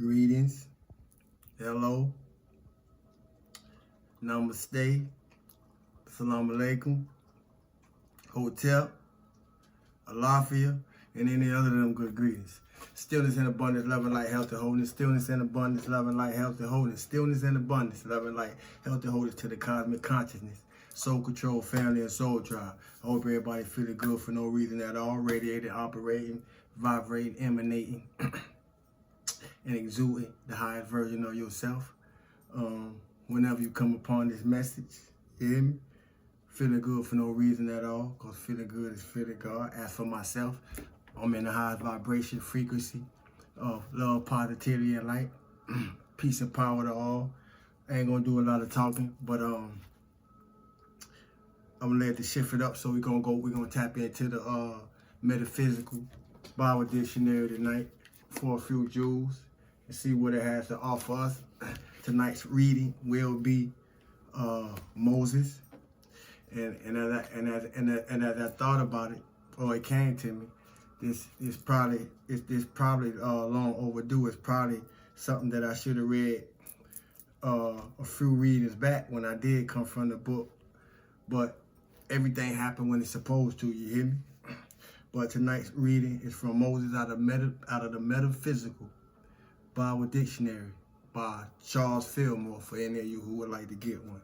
Greetings, hello, namaste, assalamu alaikum, hotel, alafia, and any other of them good greetings. Stillness and abundance, love and light, health and wholeness. Stillness and abundance, love and light, health and wholeness. Stillness and abundance, love and light, health and wholeness to the cosmic consciousness. Soul control, family, and soul tribe. I hope everybody feeling good for no reason at all. Radiating, operating, vibrating, emanating, and exuding the highest version of yourself. Whenever you come upon this message, you hear me? Feeling good for no reason at all, because feeling good is feeling God. As for myself, I'm in the highest vibration frequency of love, positivity, and light. Peace and power to all. I ain't gonna do a lot of talking, but I'm gonna let it shift it up. So we're gonna tap into the Metaphysical Bible Dictionary tonight for a few jewels and see what it has to offer us. Tonight's reading will be Moses, and as I thought about it, or it came to me, this probably long overdue. It's probably something that I should have read a few readings back when I did come from the book, but everything happened when it's supposed to. You hear me? But tonight's reading is from Moses out of the Metaphysical Bible Dictionary by Charles Fillmore, for any of you who would like to get one.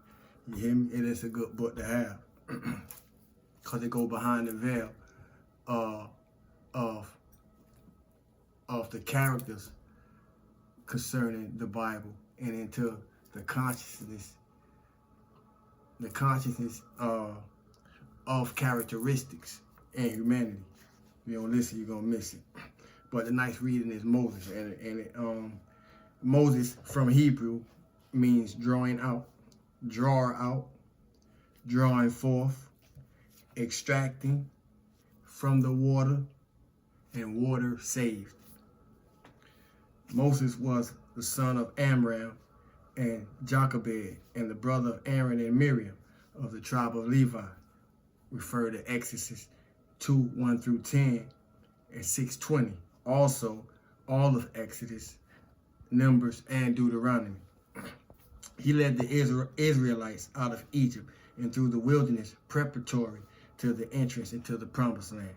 You hear me? It is a good book to have because it goes behind the veil of the characters concerning the Bible and into the consciousness of characteristics and humanity. If you don't listen, you're gonna miss it. But the nice reading is Moses, and Moses from Hebrew means drawing out, draw out, drawing forth, extracting from the water, and water saved. Moses was the son of Amram and Jochebed, and the brother of Aaron and Miriam of the tribe of Levi. Refer to Exodus 2:1-10 and 6:20. Also, all of Exodus, Numbers, and Deuteronomy. He led the Israelites out of Egypt and through the wilderness preparatory to the entrance into the promised land.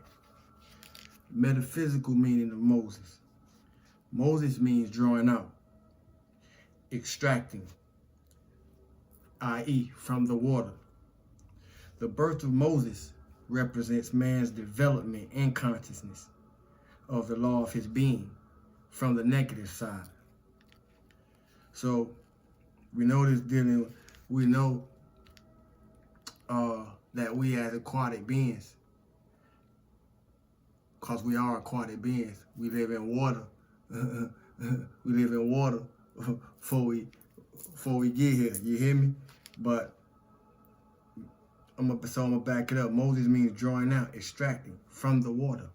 Metaphysical meaning of Moses. Moses means drawing out, extracting, i.e. from the water. The birth of Moses represents man's development in consciousness of the law of his being from the negative side. So we know that we as aquatic beings, because we are aquatic beings, we live in water. We live in water before we get here. You hear me? But I'm gonna back it up. Moses means drawing out, extracting from the water.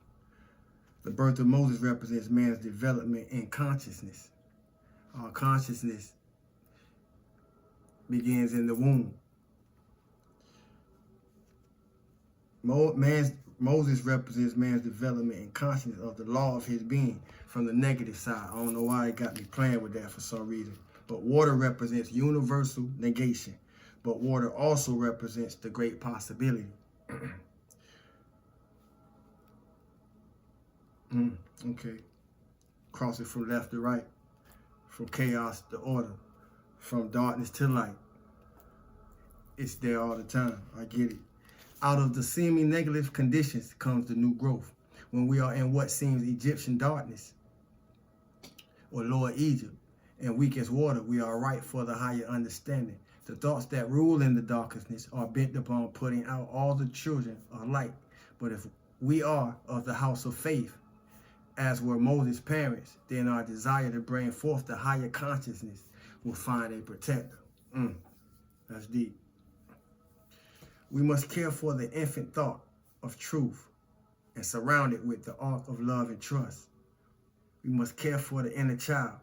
The birth of Moses represents man's development in consciousness. Our consciousness begins in the womb. Moses represents man's development in consciousness of the law of his being from the negative side. I don't know why it got me playing with that for some reason. But water represents universal negation. But water also represents the great possibility. Okay. Cross it from left to right, from chaos to order, from darkness to light. It's there all the time. I get it. Out of the seeming negative conditions comes the new growth. When we are in what seems Egyptian darkness or lower Egypt and weak as water, we are ripe for the higher understanding. The thoughts that rule in the darkness are bent upon putting out all the children of light. But if we are of the house of faith, as were Moses' parents, then our desire to bring forth the higher consciousness will find a protector. That's deep. We must care for the infant thought of truth and surround it with the ark of love and trust. We must care for the inner child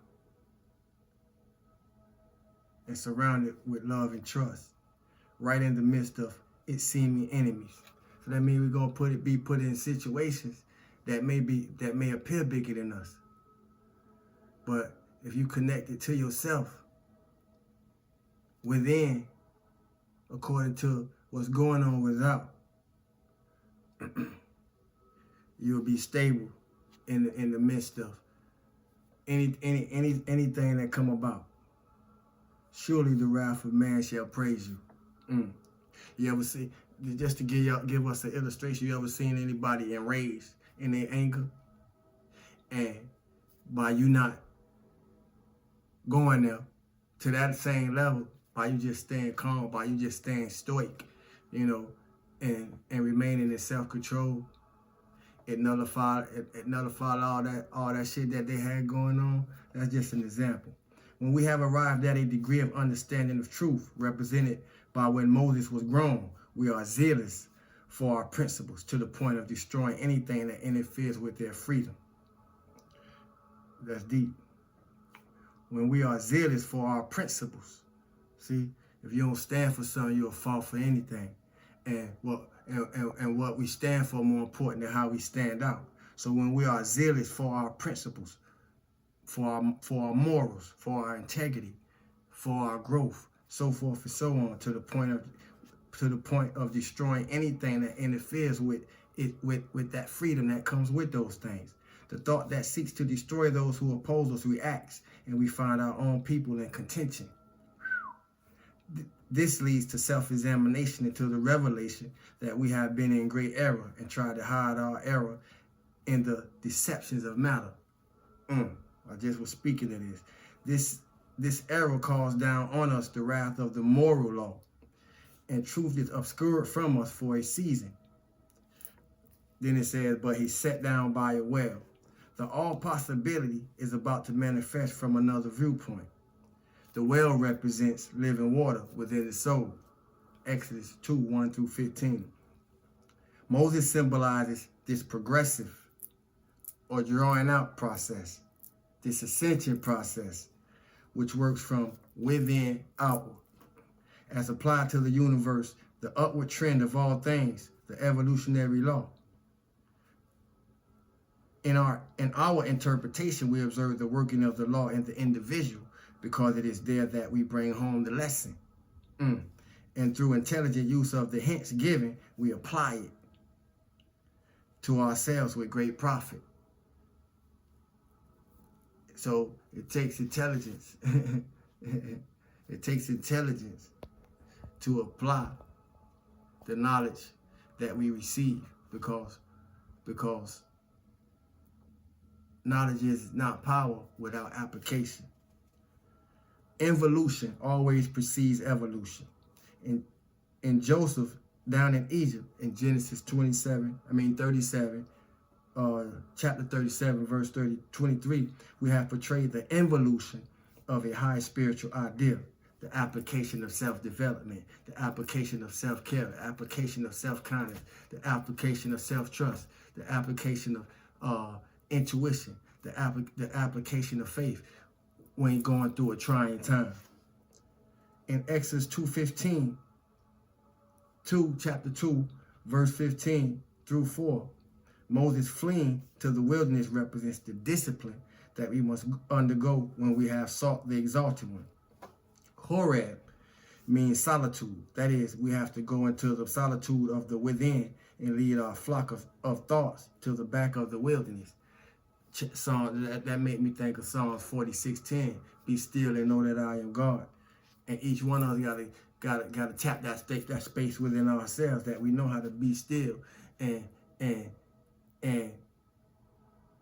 and surround it with love and trust, right in the midst of its seeming enemies. So that means we're gonna be put in situations that may appear bigger than us, but if you connect it to yourself within, according to what's going on without, you'll be stable in the midst of anything that come about. Surely the wrath of man shall praise you. You ever see, just to give us an illustration, you ever seen anybody enraged in their anger? And by you not going there to that same level, by you just staying calm, by you just staying stoic, you know, and remaining in self-control, it nullified all that shit that they had going on. That's just an example. When we have arrived at a degree of understanding of truth, represented by when Moses was grown, we are zealous for our principles to the point of destroying anything that interferes with their freedom. That's deep. When we are zealous for our principles, see, if you don't stand for something, you'll fall for anything. And what we stand for more important than how we stand out. So when we are zealous for our principles, for our morals, for our integrity, for our growth, so forth and so on, to the point of destroying anything that interferes with it, with that freedom that comes with those things. The thought that seeks to destroy those who oppose us reacts, and we find our own people in contention. This leads to self-examination until the revelation that we have been in great error and tried to hide our error in the deceptions of matter. I just was speaking of this. This error calls down on us the wrath of the moral law, and truth is obscured from us for a season. Then it says, but he sat down by a well. The all possibility is about to manifest from another viewpoint. The well represents living water within the soul. Exodus 2:1-15. Moses symbolizes this progressive or drawing out process, this ascension process, which works from within outward. As applied to the universe, the upward trend of all things, the evolutionary law. In our interpretation, we observe the working of the law in the individual, because it is there that we bring home the lesson. And through intelligent use of the hints given, we apply it to ourselves with great profit. So it takes intelligence. It takes intelligence to apply the knowledge that we receive, because knowledge is not power without application. Involution always precedes evolution. In Joseph down in Egypt, in Genesis 37, chapter 37, verse 23, we have portrayed the involution of a high spiritual ideal, the application of self-development, the application of self-care, the application of self-kindness, the application of self-trust, the application of intuition, the application of faith when going through a trying time. In Exodus 2:15, chapter 2, verse 15-4, Moses fleeing to the wilderness represents the discipline that we must undergo when we have sought the Exalted One. Horeb means solitude. That is, we have to go into the solitude of the within and lead our flock of thoughts to the back of the wilderness. That made me think of Psalms 46:10. Be still and know that I am God. And each one of us gotta tap that space within ourselves, that we know how to be still and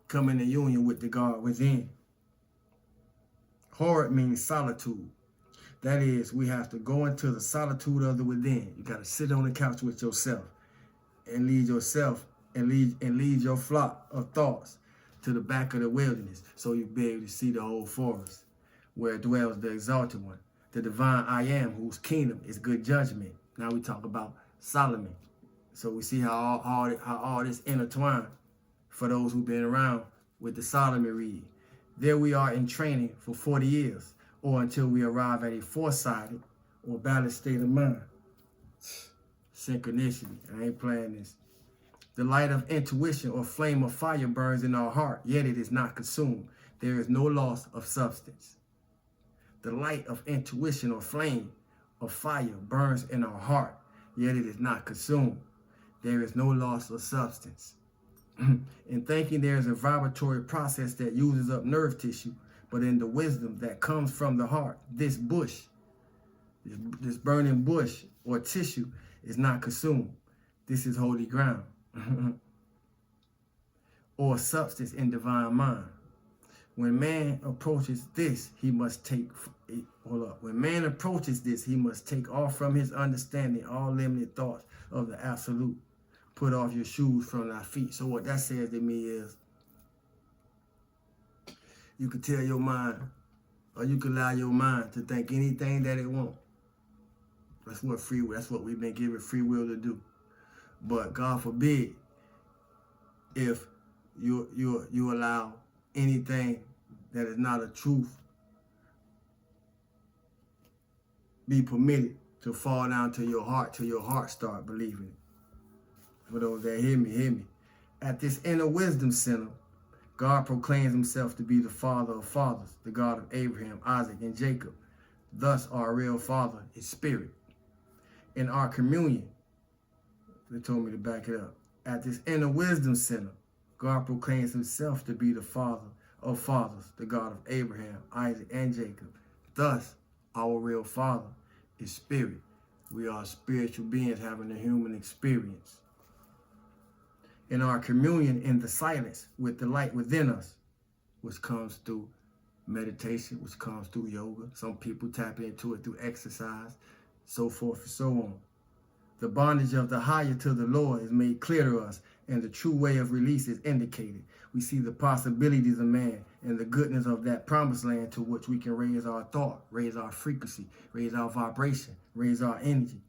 come into union with the God within. Horeb means solitude. That is, we have to go into the solitude of the within. You gotta sit on the couch with yourself and lead yourself and lead your flock of thoughts to the back of the wilderness, so you'll be able to see the whole forest where dwells the Exalted One, the divine I Am, whose kingdom is good judgment. Now we talk about Solomon. So we see how all this intertwined for those who've been around with the Solomon read. There we are in training for 40 years, or until we arrive at a foresighted or balanced state of mind. Synchronicity. I ain't playing this. The light of intuition or flame of fire burns in our heart, yet it is not consumed. There is no loss of substance. The light of intuition or flame of fire burns in our heart, yet it is not consumed. There is no loss of substance. In thinking, there is a vibratory process that uses up nerve tissue, but in the wisdom that comes from the heart, this burning bush or tissue is not consumed. This is holy ground. Or substance in divine mind. When man approaches this, he must take, When man approaches this, he must take off from his understanding all limited thoughts of the absolute. Put off your shoes from thy feet. So what that says to me is, you can tell your mind, or you can allow your mind to think anything that it wants. That's what we've been given free will to do. But God forbid if you allow anything that is not a truth be permitted to fall down to your heart till your heart start believing it. For those that hear me. At this inner wisdom center, God proclaims himself to be the Father of fathers, the God of Abraham, Isaac, and Jacob. Thus, our real Father is Spirit. In our communion, they told me to back it up. At this inner wisdom center, God proclaims himself to be the Father of fathers, the God of Abraham, Isaac, and Jacob. Thus, our real Father is Spirit. We are spiritual beings having a human experience. In our communion in the silence with the light within us, which comes through meditation, which comes through yoga. Some people tap into it through exercise, so forth and so on. The bondage of the higher to the lower is made clear to us, and the true way of release is indicated. We see the possibilities of man and the goodness of that promised land to which we can raise our thought, raise our frequency, raise our vibration, raise our energy.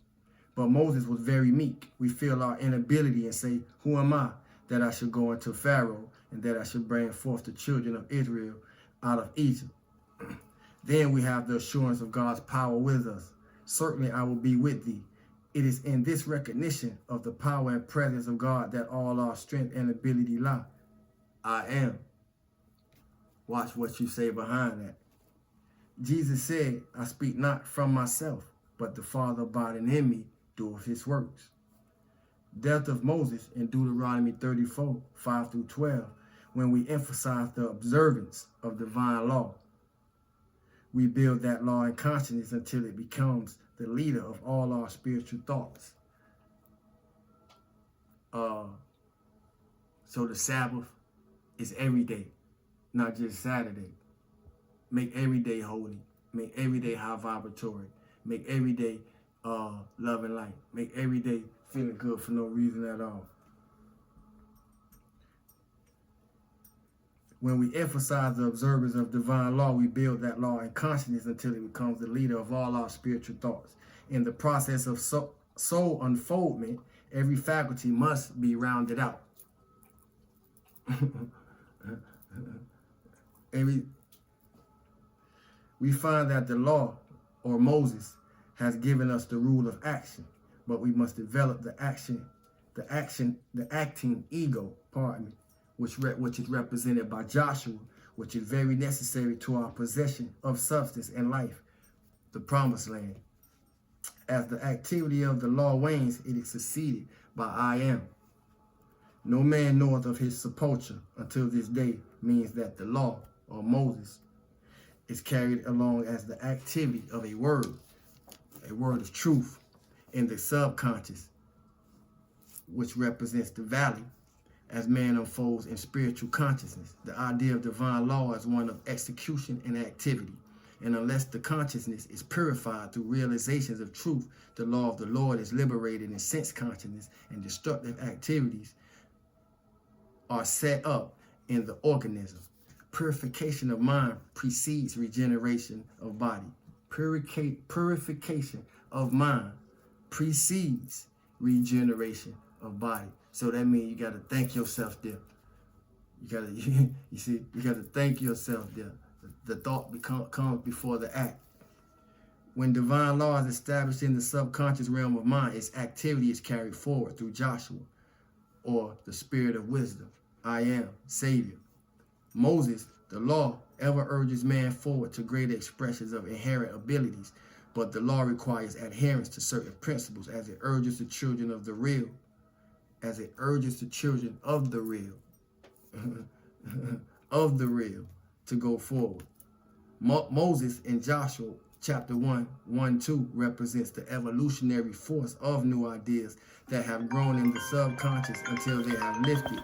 But Moses was very meek. We feel our inability and say, who am I that I should go into Pharaoh and that I should bring forth the children of Israel out of Egypt? Then we have the assurance of God's power with us. Certainly I will be with thee. It is in this recognition of the power and presence of God that all our strength and ability lie. I am. Watch what you say behind that. Jesus said, I speak not from myself, but the Father abiding in me doeth his works. Death of Moses in Deuteronomy 34, 5 through 12, when we emphasize the observance of divine law. We build that law in consciousness until it becomes the leader of all our spiritual thoughts. So the Sabbath is every day, not just Saturday. Make every day holy. Make every day high vibratory. Make every day love and light. Make every day feeling good for no reason at all. When we emphasize the observance of divine law, we build that law in consciousness until it becomes the leader of all our spiritual thoughts. In the process of soul unfoldment, every faculty must be rounded out. We find that the law, or Moses, has given us the rule of action, but we must develop the acting ego, which is represented by Joshua, which is very necessary to our possession of substance and life, the promised land. As the activity of the law wanes, it is succeeded by I am. No man knoweth of his sepulture until this day means that the law, or Moses, is carried along as the activity of a word of truth in the subconscious, which represents the valley as man unfolds in spiritual consciousness. The idea of divine law is one of execution and activity. And unless the consciousness is purified through realizations of truth, the law of the Lord is liberated in sense consciousness, and destructive activities are set up in the organism. Purification of mind precedes regeneration of body. Purification of mind precedes regeneration of body. So that means you got to thank yourself there. You got to thank yourself there. The thought comes before the act. When divine law is established in the subconscious realm of mind, its activity is carried forward through Joshua, or the spirit of wisdom. I am, Savior. Moses, The law ever urges man forward to greater expressions of inherent abilities, but the law requires adherence to certain principles as it urges the children of the real, of the real to go forward. Moses in Joshua chapter 1:1-2 represents the evolutionary force of new ideas that have grown in the subconscious until they have lifted.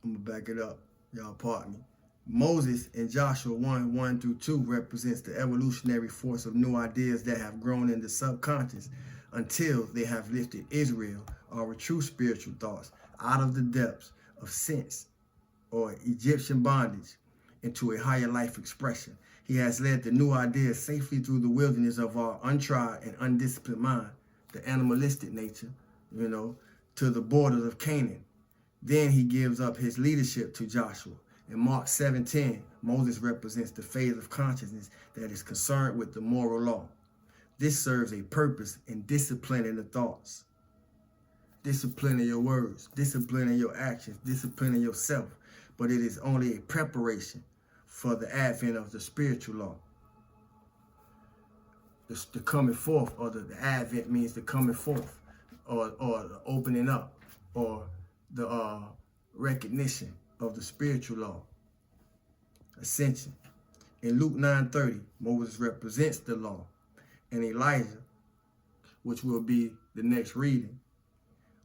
I'm gonna back it up. Y'all pardon me. Moses in Joshua 1:1-2 represents the evolutionary force of new ideas that have grown in the subconscious until they have lifted Israel, our true spiritual thoughts, out of the depths of sense or Egyptian bondage into a higher life expression. He has led the new ideas safely through the wilderness of our untried and undisciplined mind, the animalistic nature, to the borders of Canaan. Then he gives up his leadership to Joshua. In Mark 7:10, Moses represents the phase of consciousness that is concerned with the moral law. This serves a purpose in disciplining the thoughts, disciplining your words, disciplining your actions, disciplining yourself. But it is only a preparation for the advent of the spiritual law. The coming forth, or the advent means the coming forth, or the opening up, or the recognition of the spiritual law, ascension. In Luke 9:30, Moses represents the law, and Elijah, which will be the next reading,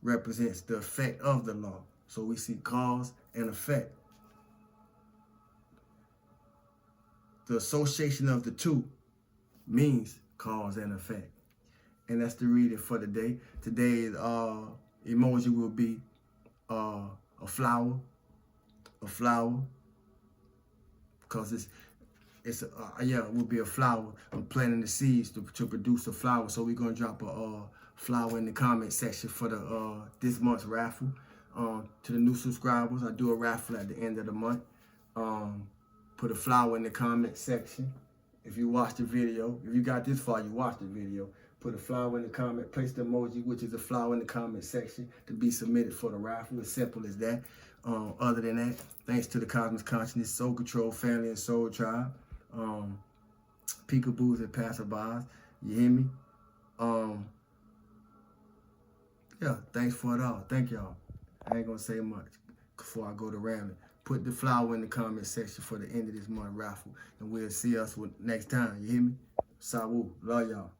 represents the effect of the law. So we see cause and effect. The association of the two means cause and effect. And that's the reading for today. Today's emoji will be a flower, because it will be a flower. I'm planting the seeds to produce a flower. So we're gonna drop a flower in the comment section for the this month's raffle. To the new subscribers, I do a raffle at the end of the month. Put a flower in the comment section. If you watch the video, if you got this far, you watched the video. Put a flower in the comment, place the emoji, which is a flower, in the comment section to be submitted for the raffle. As simple as that. Other than that, thanks to the Cosmic Consciousness, Soul Control Family, and Soul Tribe, peekaboos and passerbys, you hear me? Yeah, thanks for it all. Thank y'all. I ain't gonna say much before I go to rambling. Put the flower in the comment section for the end of this month raffle, and we'll see us next time. You hear me? Sawu, love y'all.